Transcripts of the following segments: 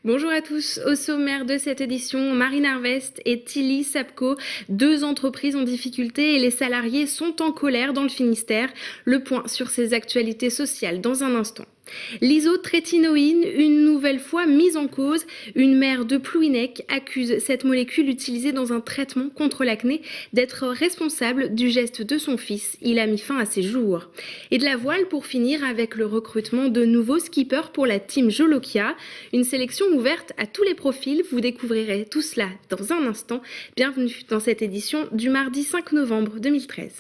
Bonjour à tous. Au sommaire de cette édition, Marine Harvest et Tilly Sapco, deux entreprises en difficulté et les salariés sont en colère dans le Finistère. Le point sur ces actualités sociales dans un instant. L'isotrétinoïne, une nouvelle fois mise en cause. Une mère de Plouhinec accuse cette molécule utilisée dans un traitement contre l'acné d'être responsable du geste de son fils. Il a mis fin à ses jours. Et de la voile pour finir avec le recrutement de nouveaux skippers pour la team Jolokia. Une sélection ouverte à tous les profils. Vous découvrirez tout cela dans un instant. Bienvenue dans cette édition du mardi 5 novembre 2013.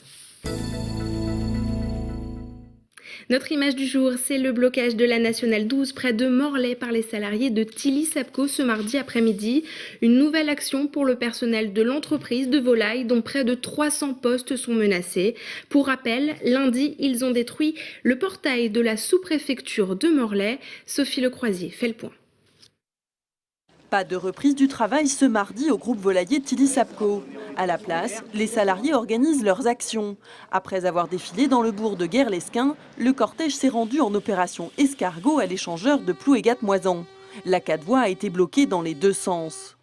Notre image du jour, c'est le blocage de la Nationale 12 près de Morlaix par les salariés de Tilly Sapco ce mardi après-midi. Une nouvelle action pour le personnel de l'entreprise de volailles dont près de 300 postes sont menacés. Pour rappel, lundi, ils ont détruit le portail de la sous-préfecture de Morlaix. Sophie Lecroisier fait le point. Pas de reprise du travail ce mardi au groupe volailler Tilly Sapco. À la place, les salariés organisent leurs actions. Après avoir défilé dans le bourg de Guerre-l'Esquin, le cortège s'est rendu en opération escargot à l'échangeur de Plouégat-Moisan. La 4 voies a été bloquée dans les deux sens.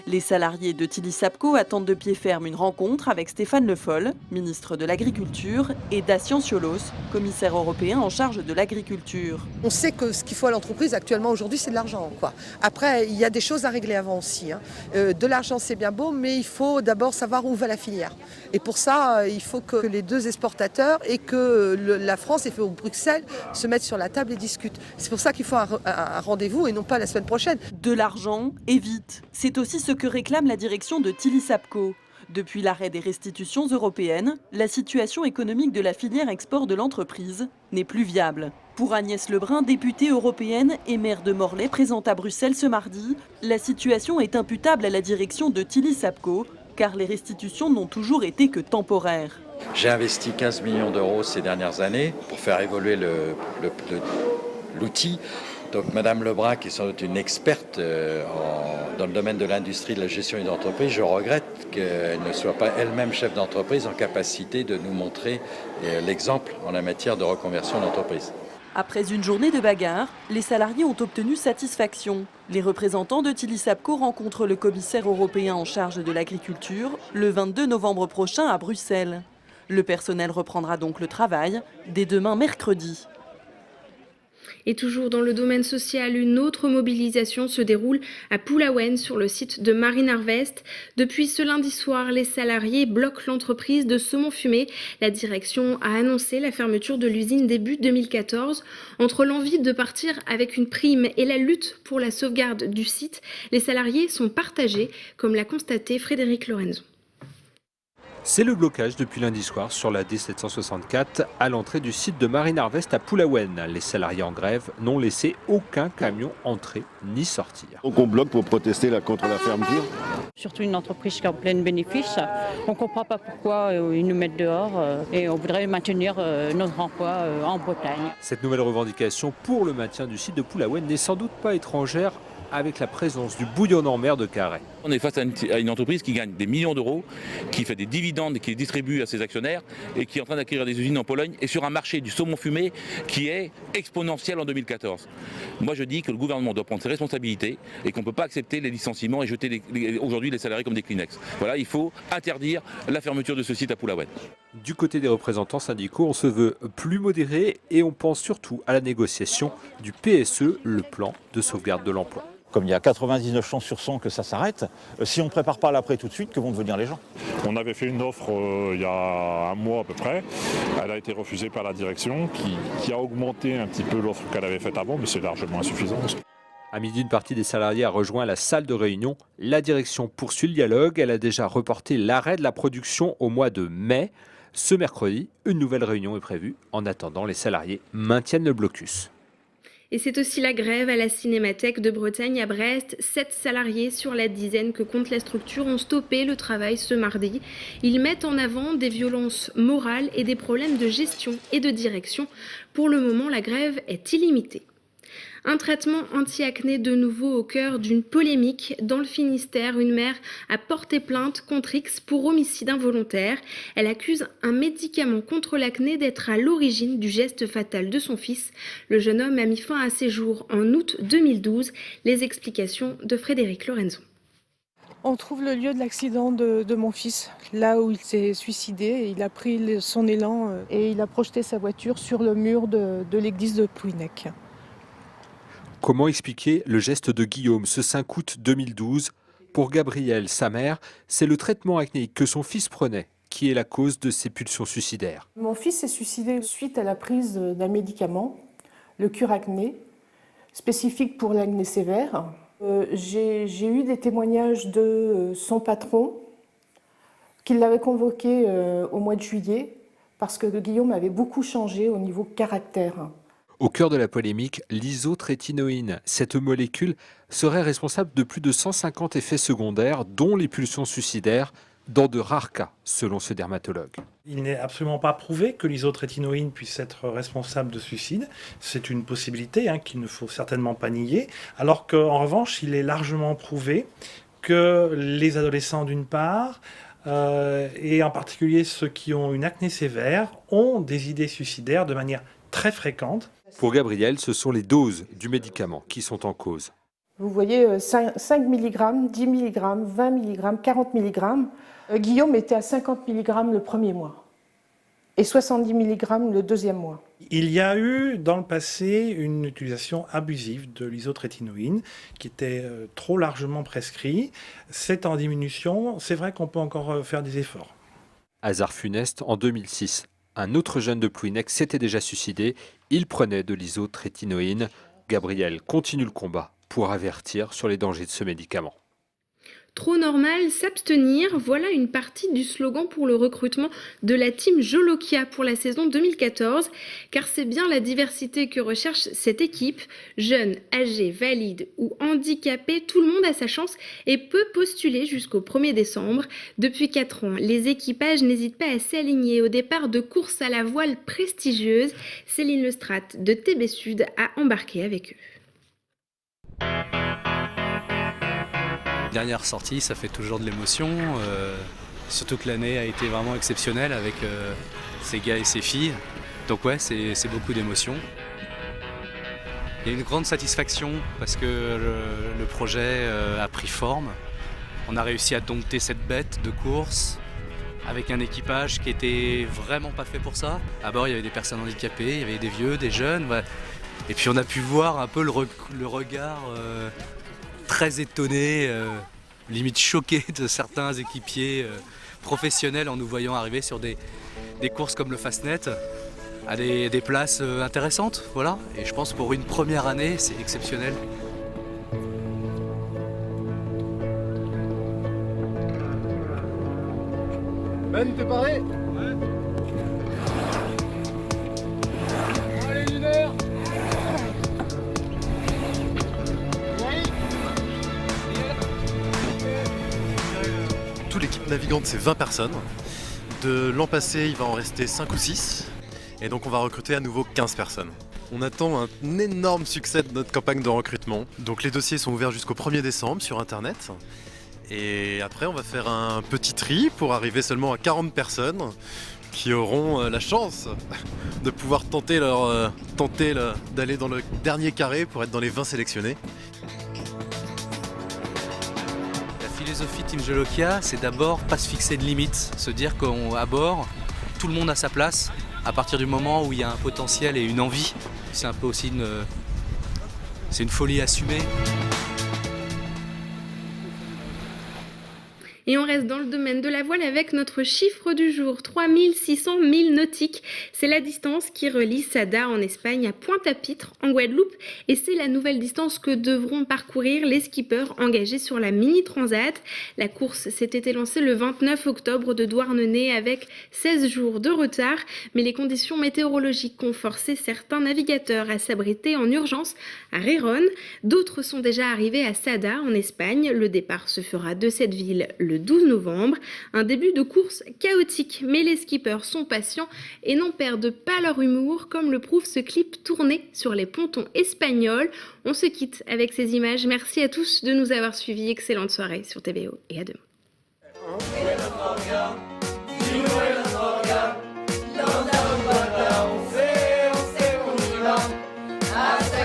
Les salariés de Tilly Sapco attendent de pied ferme une rencontre avec Stéphane Le Foll, ministre de l'Agriculture, et Dacian Ciolos, commissaire européen en charge de l'agriculture. On sait que ce qu'il faut à l'entreprise actuellement aujourd'hui, c'est de l'argent, quoi. Après, il y a des choses à régler avant aussi. De l'argent, c'est bien beau, mais il faut d'abord savoir où va la filière. Et pour ça, il faut que les deux exportateurs et que la France et Bruxelles se mettent sur la table et discutent. C'est pour ça qu'il faut un rendez-vous et non pas la semaine prochaine. De l'argent et vite. C'est aussi ce que réclame la direction de Tilly Sapco. Depuis l'arrêt des restitutions européennes, la situation économique de la filière export de l'entreprise n'est plus viable. Pour Agnès Lebrun, députée européenne et maire de Morlaix présente à Bruxelles ce mardi, la situation est imputable à la direction de Tilly Sapco, car les restitutions n'ont toujours été que temporaires. J'ai investi 15 millions d'euros ces dernières années pour faire évoluer l'outil. Donc Madame Lebrun, qui est sans doute une experte dans le domaine de l'industrie de la gestion d'une entreprise, je regrette qu'elle ne soit pas elle-même chef d'entreprise en capacité de nous montrer l'exemple en la matière de reconversion d'entreprise. Après une journée de bagarre, les salariés ont obtenu satisfaction. Les représentants de Tilly Sapco rencontrent le commissaire européen en charge de l'agriculture le 22 novembre prochain à Bruxelles. Le personnel reprendra donc le travail dès demain mercredi. Et toujours dans le domaine social, une autre mobilisation se déroule à Plouawen sur le site de Marine Harvest. Depuis ce lundi soir, les salariés bloquent l'entreprise de saumon-fumé. La direction a annoncé la fermeture de l'usine début 2014. Entre l'envie de partir avec une prime et la lutte pour la sauvegarde du site, les salariés sont partagés, comme l'a constaté Frédéric Lorenzo. C'est le blocage depuis lundi soir sur la D764 à l'entrée du site de Marine Harvest à Plouawen. Les salariés en grève n'ont laissé aucun camion entrer ni sortir. Donc on bloque pour protester contre la fermeture. Surtout une entreprise qui est en plein bénéfice. On ne comprend pas pourquoi ils nous mettent dehors et on voudrait maintenir notre emploi en Bretagne. Cette nouvelle revendication pour le maintien du site de Plouawen n'est sans doute pas étrangère avec la présence du bouillonnant mer de Carhaix. On est face à une entreprise qui gagne des millions d'euros, qui fait des dividendes et qui les distribue à ses actionnaires et qui est en train d'acquérir des usines en Pologne et sur un marché du saumon fumé qui est exponentiel en 2014. Moi je dis que le gouvernement doit prendre ses responsabilités et qu'on ne peut pas accepter les licenciements et jeter aujourd'hui les salariés comme des Kleenex. Voilà, il faut interdire la fermeture de ce site à Plouawen. Du côté des représentants syndicaux, on se veut plus modéré et on pense surtout à la négociation du PSE, le plan de sauvegarde de l'emploi. Comme il y a 99 chances sur 100 que ça s'arrête, si on ne prépare pas l'après tout de suite, que vont devenir les gens? On avait fait une offre il y a un mois à peu près. Elle a été refusée par la direction qui a augmenté un petit peu l'offre qu'elle avait faite avant, mais c'est largement insuffisant. À midi, une partie des salariés a rejoint la salle de réunion. La direction poursuit le dialogue. Elle a déjà reporté l'arrêt de la production au mois de mai. Ce mercredi, une nouvelle réunion est prévue. En attendant, les salariés maintiennent le blocus. Et c'est aussi la grève à la Cinémathèque de Bretagne à Brest. 7 salariés sur la dizaine que compte la structure ont stoppé le travail ce mardi. Ils mettent en avant des violences morales et des problèmes de gestion et de direction. Pour le moment, la grève est illimitée. Un traitement anti-acné de nouveau au cœur d'une polémique. Dans le Finistère, une mère a porté plainte contre X pour homicide involontaire. Elle accuse un médicament contre l'acné d'être à l'origine du geste fatal de son fils. Le jeune homme a mis fin à ses jours en août 2012. Les explications de Frédéric Lorenzo. On trouve le lieu de l'accident de mon fils, là où il s'est suicidé. Il a pris son élan et il a projeté sa voiture sur le mur de l'église de Plouhinec. Comment expliquer le geste de Guillaume ce 5 août 2012 ? Pour Gabrielle, sa mère, c'est le traitement acnéique que son fils prenait qui est la cause de ses pulsions suicidaires. Mon fils s'est suicidé suite à la prise d'un médicament, le Curacné, spécifique pour l'acné sévère. J'ai eu des témoignages de son patron qui l'avait convoqué au mois de juillet parce que Guillaume avait beaucoup changé au niveau caractère. Au cœur de la polémique, l'isotrétinoïne. Cette molécule serait responsable de plus de 150 effets secondaires, dont les pulsions suicidaires, dans de rares cas, selon ce dermatologue. Il n'est absolument pas prouvé que l'isotrétinoïne puisse être responsable de suicide. C'est une possibilité qu'il ne faut certainement pas nier. Alors qu'en revanche, il est largement prouvé que les adolescents, d'une part, et en particulier ceux qui ont une acné sévère, ont des idées suicidaires de manière très fréquente. Pour Gabrielle, ce sont les doses du médicament qui sont en cause. Vous voyez 5 mg, 10 mg, 20 mg, 40 mg. Guillaume était à 50 mg le premier mois et 70 mg le deuxième mois. Il y a eu dans le passé une utilisation abusive de l'isotrétinoïne qui était trop largement prescrit. C'est en diminution, c'est vrai qu'on peut encore faire des efforts. Hasard funeste, en 2006, un autre jeune de Plouhinec s'était déjà suicidé. Il prenait de l'isotrétinoïne. Gabrielle continue le combat pour avertir sur les dangers de ce médicament. Trop normal, s'abstenir, voilà une partie du slogan pour le recrutement de la team Jolokia pour la saison 2014, car c'est bien la diversité que recherche cette équipe. Jeunes, âgés, valides ou handicapés, tout le monde a sa chance et peut postuler jusqu'au 1er décembre. Depuis 4 ans, les équipages n'hésitent pas à s'aligner au départ de courses à la voile prestigieuses. Céline Lestrade de TB Sud a embarqué avec eux. Dernière sortie, ça fait toujours de l'émotion, surtout que l'année a été vraiment exceptionnelle avec ces gars et ces filles. Donc ouais, c'est beaucoup d'émotions. Il y a une grande satisfaction parce que le projet a pris forme. On a réussi à dompter cette bête de course avec un équipage qui était vraiment pas fait pour ça. À bord, il y avait des personnes handicapées, il y avait des vieux, des jeunes. Ouais. Et puis on a pu voir un peu le regard très étonné, limite choqué de certains équipiers professionnels en nous voyant arriver sur des courses comme le Fastnet à des places intéressantes. Voilà. Et je pense pour une première année, c'est exceptionnel. Ben, t'es paré? Ouais. Allez, leader! Toute l'équipe navigante, c'est 20 personnes. De l'an passé, il va en rester 5 ou 6. Et donc on va recruter à nouveau 15 personnes. On attend un énorme succès de notre campagne de recrutement. Donc les dossiers sont ouverts jusqu'au 1er décembre sur Internet. Et après, on va faire un petit tri pour arriver seulement à 40 personnes qui auront la chance de pouvoir tenter d'aller dans le dernier carré pour être dans les 20 sélectionnés. La philosophie Team Jolokia, c'est d'abord pas se fixer de limites, se dire qu'à bord, tout le monde a sa place à partir du moment où il y a un potentiel et une envie. C'est un peu aussi une folie assumée. Et on reste dans le domaine de la voile avec notre chiffre du jour, 3600 milles nautiques. C'est la distance qui relie Sada en Espagne à Pointe-à-Pitre en Guadeloupe. Et c'est la nouvelle distance que devront parcourir les skippers engagés sur la Mini Transat. La course s'était lancée le 29 octobre de Douarnenez avec 16 jours de retard. Mais les conditions météorologiques ont forcé certains navigateurs à s'abriter en urgence à Rérone. D'autres sont déjà arrivés à Sada en Espagne. Le départ se fera de cette ville le le 12 novembre. Un début de course chaotique, mais les skippers sont patients et n'en perdent pas leur humour, comme le prouve ce clip tourné sur les pontons espagnols. On se quitte avec ces images. Merci à tous de nous avoir suivis. Excellente soirée sur TVO et à demain. Hasta